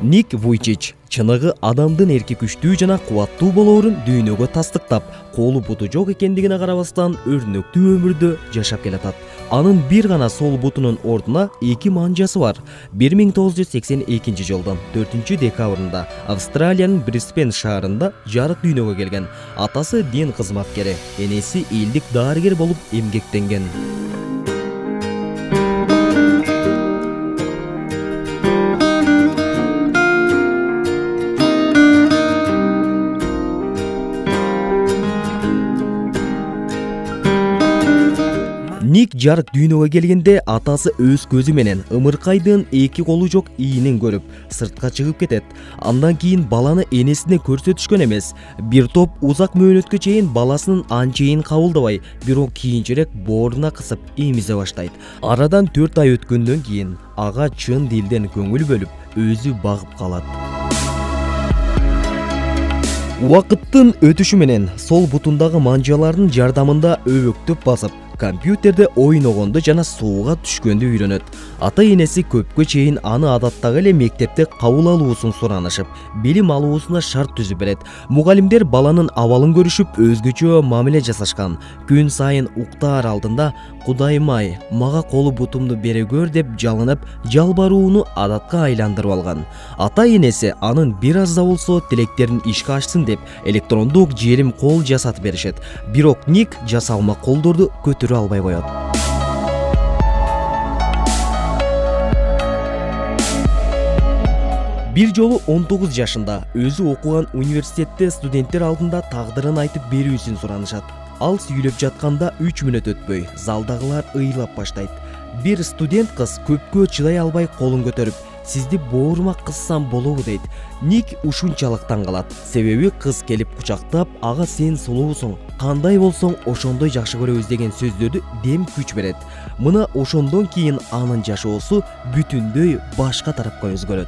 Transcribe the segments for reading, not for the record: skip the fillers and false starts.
Ник Вуйчич чыныгы адамдын эрки күчтүү жана кубаттуу болоорун дүйнөгө тастыктап, колу буту жок экендигине карабастан өрнөктүү өмүрдө жашап келатат. Анын бир гана сол бутунун ордуна 2 манжасы бар. 1982 жылдын 4 декабрында Австралиянын Бриспен шаарында жарык дүйнөгө келген. Атасы дин кызматкери, энеси элдик дарыгер болуп эмгектенген. Ник жарык дүйнөгө келгенде атасы өз көзү менен ымыркайдын 2 колу жок ийинин көрүп, сыртка чыгып кетет. Андан кийин баланы энесине көрсөтүшкөн эмес. Бир топ узак мөөнөткө чейин баласынын анчейин кабылдабай, бирок кийинчерээк бооруна кысып эмизе баштайт. Арадан 4 ай өткөндөн кийин ага чын дилден көңүл бөлүп, өзү багып калат. Убакыттын өтүшү менен сол бутундагы манжалардын жардамында өбөктөп басып, компьютерде ойногонду жана сууга түшкөндү үйрөнөт. Ата-энеси көпкө чейин аны адаттагы эле мектепте кабыл алуусун суранышып, билим алуусуна шарт түзүп берет. Мугалимдер баланын абалын көрүшүп, өзгөчө мамиле жасашкан. Күн сайын уктаар алдында "Кудайым-ай, мага колу бутумду бере көр" деп жалынып, жалбарууну адатка айландырып алган. Ата-энеси анын бир аз да болсо тилектерин ишке ашсын деп электрондук желим кол жасатып беришет. Бирок Ник жасалма колдорду көтөрө албай коет. Бир жолу 19 жашында өзү окуган университетте студенттер алдында тагдырын айтып берүүсүн суранышат. Ал сүйлөп жатканда 3 мүнөт өтпөй, залдагылар ыйлап баштайт. Бир студент кыз көпкө чыдай албай колун көтөрүп, "Сизди боорума кыссам болобу?" дейт. Ник ушунчалык таң калат. Себеби кыз келип кучактап, "Ага сен сулуусуң, кандай болсоң ошондой жакшы көрөбүз" деген сөздөрдү дем күч берет. Мына ошондон кийин анын жашоосу бүтүндөй башка тарапка өзгөрөт.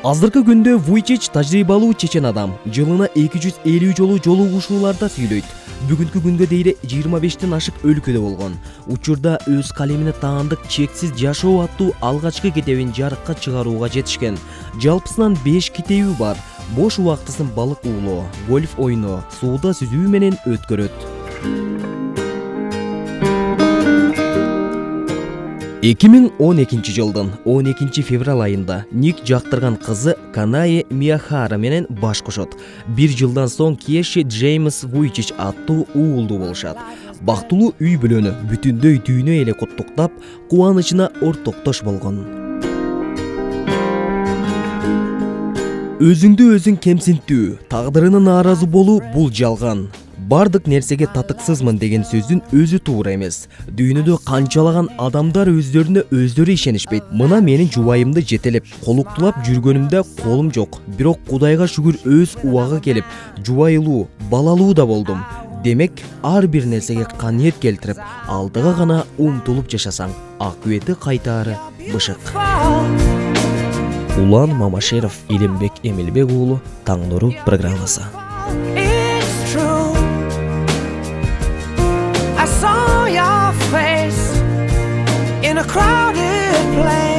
Азыркы күндө Вуйчич тажрыйбалуу чечен адам. Жылына 250 жолу жолугушууларда сүйлөйт. Бүгүнкү күнгө дейре 25тен ашык өлкөдө болгон. Учурда өз калемине таандык "Чексиз жашоо" аттуу алгачкы китебин жарыкка чыгарууга жетишкен. Жалпысынан 5 китеби бар. Бош убактысын балык уулоо, гольф ойноо, сууда сүзүү менен өткөрөт. 2012 жылдын 12 февраль айында Ник жактырган кызы Канае Миахара менен баш кошот. Бир жылдан соң Кеши Джеймс Вуйчич аттуу уулду болушат. Бактылуу үй бүлөнү бүтүндөй дүйнө эле куттуктап, кубанычына ортоктош болгон. Өзүңдү өзүң кемсинтүү, тагдырына нааразы болуу бул жалган. Бардык нерсеге татыксызмын деген сөздүн өзү туура эмес. Дүйнөдө канчалаган адамдар өздөрүнө өздөрү ишенишпейт. Мына менин жубайымды жетелеп, колуктулап жүргөнүмдө колум жок. Бирок Кудайга шүгүр өз убагы келип, жубайылуу, балалуу да болдум. Демек, ар бир нерсеге каныет келтирип, алдыга гана умтулуп жашасаң, акыбети кайтаары бышык. Улан Мамашеров, Илимбек Эмилбек уулу, Таң нуру программасы. I saw your face in a crowded place.